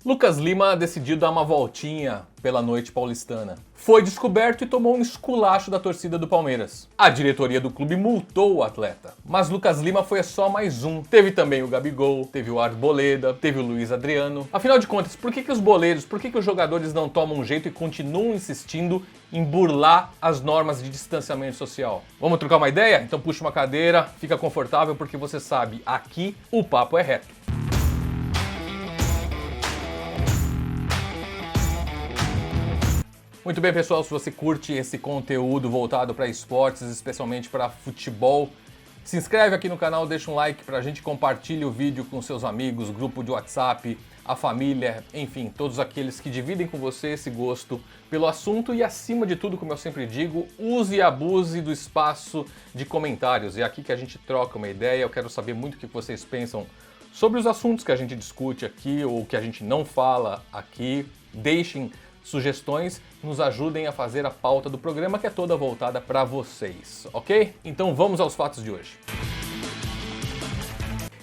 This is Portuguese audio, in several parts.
Lucas Lima decidiu dar uma voltinha pela noite paulistana. Foi descoberto e tomou um esculacho da torcida do Palmeiras. A diretoria do clube multou o atleta. Mas Lucas Lima foi só mais um. Teve também o Gabigol, teve o Arboleda, teve o Luiz Adriano. Afinal de contas, por que os boleiros, por que os jogadores não tomam um jeito e continuam insistindo em burlar as normas de distanciamento social? Vamos trocar uma ideia? Então puxa uma cadeira, fica confortável porque você sabe, aqui o papo é reto. Muito bem, pessoal, se você curte esse conteúdo voltado para esportes, especialmente para futebol, se inscreve aqui no canal, deixa um like pra gente, compartilha o vídeo com seus amigos, grupo de WhatsApp, a família, enfim, todos aqueles que dividem com você esse gosto pelo assunto e, acima de tudo, como eu sempre digo, use e abuse do espaço de comentários. É aqui que a gente troca uma ideia, eu quero saber muito o que vocês pensam sobre os assuntos que a gente discute aqui ou que a gente não fala aqui. Deixem sugestões, nos ajudem a fazer a pauta do programa, que é toda voltada para vocês, ok? Então vamos aos fatos de hoje.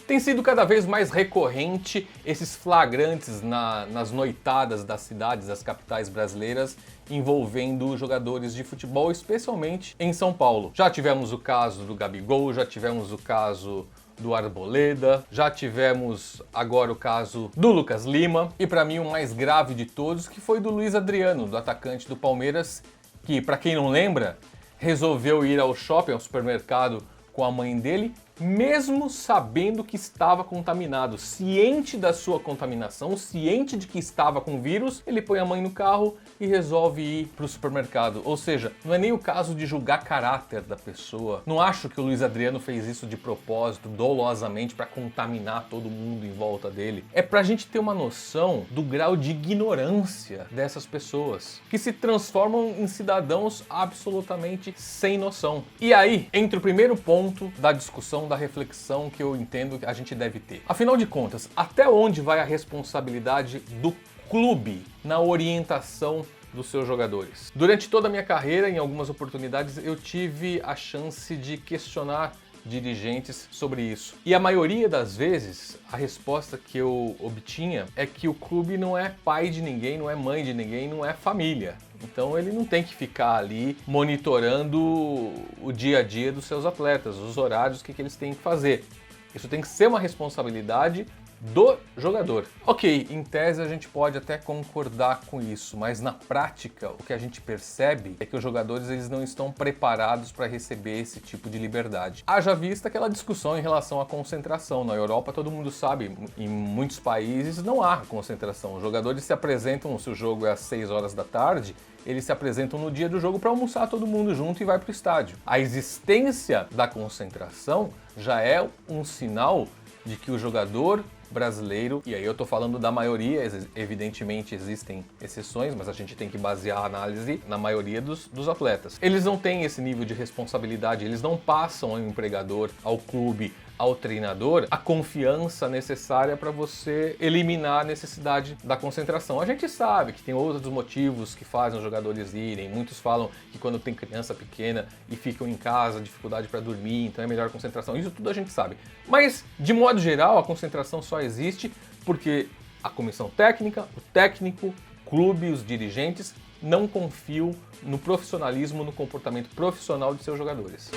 Tem sido cada vez mais recorrente esses flagrantes nas noitadas das cidades, das capitais brasileiras, envolvendo jogadores de futebol, especialmente em São Paulo. Já tivemos o caso do Gabigol, já tivemos o caso do Arboleda, já tivemos agora o caso do Lucas Lima e, para mim, o mais grave de todos, que foi do Luiz Adriano, do atacante do Palmeiras, que, para quem não lembra, resolveu ir ao shopping, ao supermercado com a mãe dele, mesmo sabendo que estava contaminado, ciente da sua contaminação, ciente de que estava com vírus, ele põe a mãe no carro e resolve ir para o supermercado. Ou seja, não é nem o caso de julgar caráter da pessoa. Não acho que o Luiz Adriano fez isso de propósito, dolosamente, para contaminar todo mundo em volta dele. É pra gente ter uma noção do grau de ignorância dessas pessoas, que se transformam em cidadãos absolutamente sem noção. E aí, entra o primeiro ponto da discussão, da reflexão que eu entendo que a gente deve ter. Afinal de contas, até onde vai a responsabilidade do clube na orientação dos seus jogadores? Durante toda a minha carreira, em algumas oportunidades, eu tive a chance de questionar dirigentes sobre isso. E a maioria das vezes, a resposta que eu obtinha é que o clube não é pai de ninguém, não é mãe de ninguém, não é família. Então ele não tem que ficar ali monitorando o dia a dia dos seus atletas, os horários, o que eles têm que fazer. Isso tem que ser uma responsabilidade do jogador. Ok, em tese a gente pode até concordar com isso, mas na prática o que a gente percebe é que os jogadores eles não estão preparados para receber esse tipo de liberdade. Haja vista aquela discussão em relação à concentração. Na Europa, todo mundo sabe, em muitos países não há concentração. Os jogadores se apresentam, se o jogo é às 6 horas da tarde, eles se apresentam no dia do jogo para almoçar todo mundo junto e vai para o estádio. A existência da concentração já é um sinal de que o jogador brasileiro, e aí eu tô falando da maioria, evidentemente existem exceções, mas a gente tem que basear a análise na maioria dos atletas. Eles não têm esse nível de responsabilidade, eles não passam ao empregador, ao clube, ao treinador, a confiança necessária para você eliminar a necessidade da concentração. A gente sabe que tem outros motivos que fazem os jogadores irem. Muitos falam que quando tem criança pequena e ficam em casa, dificuldade para dormir, então é melhor a concentração. Isso tudo a gente sabe. Mas, de modo geral, a concentração só existe porque a comissão técnica, o técnico, o clube, os dirigentes não confiam no profissionalismo, no comportamento profissional de seus jogadores.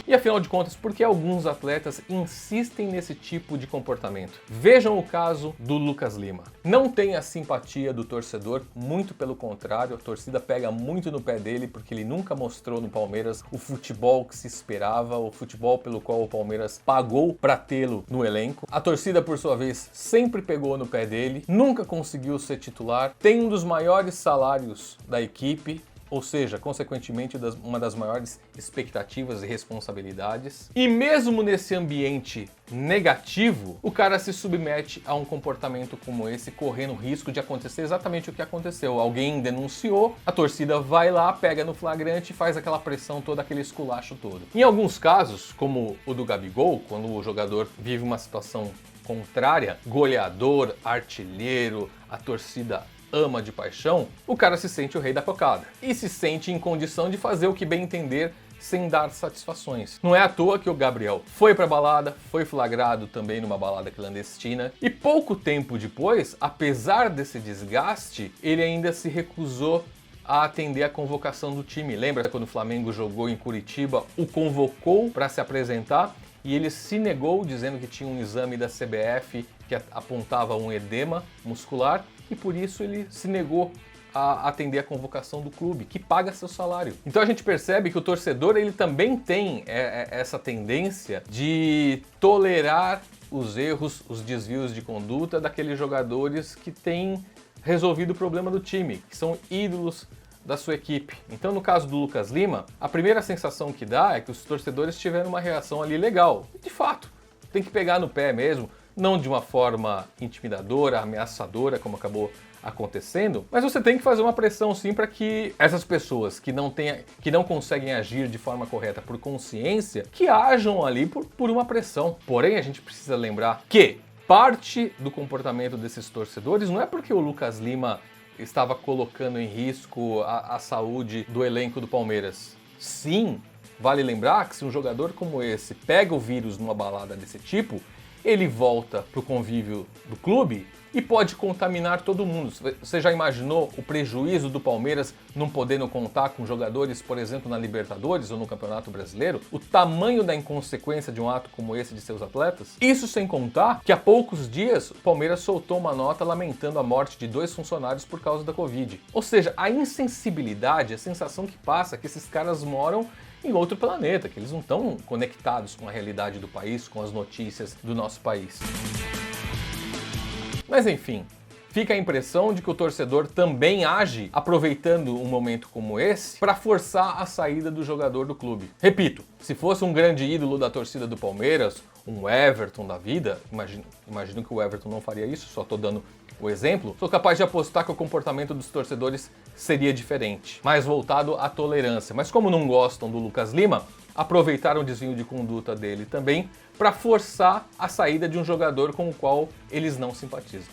E afinal de contas, por que alguns atletas insistem nesse tipo de comportamento? Vejam o caso do Lucas Lima. Não tem a simpatia do torcedor, muito pelo contrário, a torcida pega muito no pé dele porque ele nunca mostrou no Palmeiras o futebol que se esperava, o futebol pelo qual o Palmeiras pagou para tê-lo no elenco. A torcida, por sua vez, sempre pegou no pé dele, nunca conseguiu ser titular, tem um dos maiores salários da equipe, ou seja, consequentemente, uma das maiores expectativas e responsabilidades. E mesmo nesse ambiente negativo, o cara se submete a um comportamento como esse, correndo o risco de acontecer exatamente o que aconteceu. Alguém denunciou, a torcida vai lá, pega no flagrante e faz aquela pressão toda, aquele esculacho todo. Em alguns casos, como o do Gabigol, quando o jogador vive uma situação contrária, goleador, artilheiro, a torcida ama de paixão, o cara se sente o rei da cocada e se sente em condição de fazer o que bem entender sem dar satisfações. Não é à toa que o Gabriel foi pra balada, foi flagrado também numa balada clandestina e pouco tempo depois, apesar desse desgaste, ele ainda se recusou a atender a convocação do time. Lembra quando o Flamengo jogou em Curitiba, o convocou para se apresentar e ele se negou dizendo que tinha um exame da CBF que apontava um edema muscular e por isso ele se negou a atender a convocação do clube, que paga seu salário. Então a gente percebe que o torcedor ele também tem essa tendência de tolerar os erros, os desvios de conduta daqueles jogadores que têm resolvido o problema do time, que são ídolos da sua equipe. Então no caso do Lucas Lima, a primeira sensação que dá é que os torcedores tiveram uma reação ali legal. De fato, tem que pegar no pé mesmo, não de uma forma intimidadora, ameaçadora, como acabou acontecendo, mas você tem que fazer uma pressão sim para que essas pessoas que não conseguem agir de forma correta por consciência, que ajam ali por uma pressão. Porém, a gente precisa lembrar que parte do comportamento desses torcedores não é porque o Lucas Lima estava colocando em risco a saúde do elenco do Palmeiras. Sim, vale lembrar que se um jogador como esse pega o vírus numa balada desse tipo, ele volta para o convívio do clube e pode contaminar todo mundo. Você já imaginou o prejuízo do Palmeiras não podendo contar com jogadores, por exemplo, na Libertadores ou no Campeonato Brasileiro? O tamanho da inconsequência de um ato como esse de seus atletas? Isso sem contar que há poucos dias o Palmeiras soltou uma nota lamentando a morte de 2 funcionários por causa da Covid. Ou seja, a insensibilidade, a sensação que passa é que esses caras moram em outro planeta, que eles não estão conectados com a realidade do país, com as notícias do nosso país. Mas enfim, fica a impressão de que o torcedor também age aproveitando um momento como esse para forçar a saída do jogador do clube. Repito, se fosse um grande ídolo da torcida do Palmeiras, um Everton da vida, imagino que o Everton não faria isso, só estou dando o exemplo, sou capaz de apostar que o comportamento dos torcedores seria diferente, mais voltado à tolerância. Mas como não gostam do Lucas Lima, aproveitaram o desvio de conduta dele também para forçar a saída de um jogador com o qual eles não simpatizam.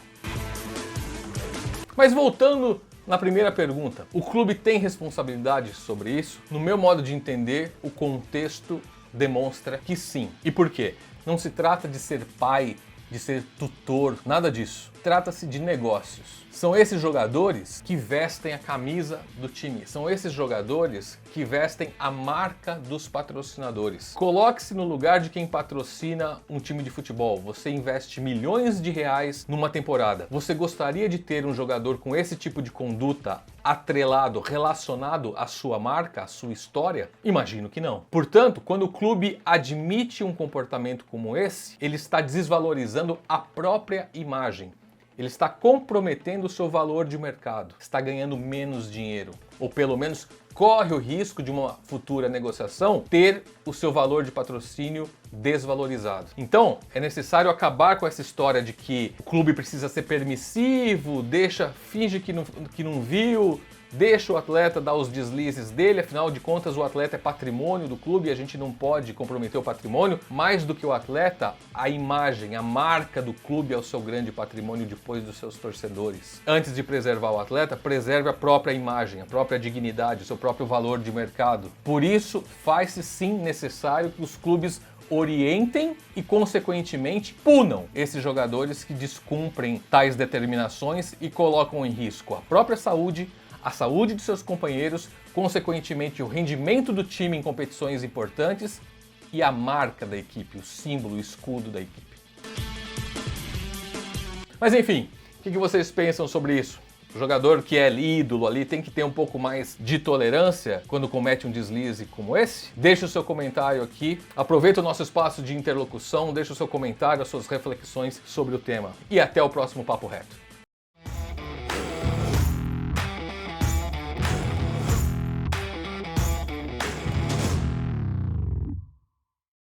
Mas voltando na primeira pergunta, o clube tem responsabilidade sobre isso? No meu modo de entender, o contexto demonstra que sim. E por quê? Não se trata de ser pai, de ser tutor, nada disso. Trata-se de negócios. São esses jogadores que vestem a camisa do time. São esses jogadores que vestem a marca dos patrocinadores. Coloque-se no lugar de quem patrocina um time de futebol. Você investe milhões de reais numa temporada. Você gostaria de ter um jogador com esse tipo de conduta atrelado, relacionado à sua marca, à sua história? Imagino que não. Portanto, quando o clube admite um comportamento como esse, ele está desvalorizando a própria imagem. Ele está comprometendo o seu valor de mercado, está ganhando menos dinheiro, ou pelo menos corre o risco de uma futura negociação ter o seu valor de patrocínio desvalorizado. Então, é necessário acabar com essa história de que o clube precisa ser permissivo, finge que não viu, deixa o atleta dar os deslizes dele, afinal de contas o atleta é patrimônio do clube e a gente não pode comprometer o patrimônio. Mais do que o atleta, a imagem, a marca do clube é o seu grande patrimônio depois dos seus torcedores. Antes de preservar o atleta, preserve a própria imagem, a própria dignidade, o seu próprio valor de mercado. Por isso, faz-se sim necessário que os clubes orientem e, consequentemente, punam esses jogadores que descumprem tais determinações e colocam em risco a própria saúde, a saúde de seus companheiros, consequentemente o rendimento do time em competições importantes e a marca da equipe, o símbolo, o escudo da equipe. Mas enfim, o que vocês pensam sobre isso? O jogador que é ídolo ali tem que ter um pouco mais de tolerância quando comete um deslize como esse? Deixe o seu comentário aqui, aproveita o nosso espaço de interlocução, deixe o seu comentário, as suas reflexões sobre o tema. E até o próximo Papo Reto.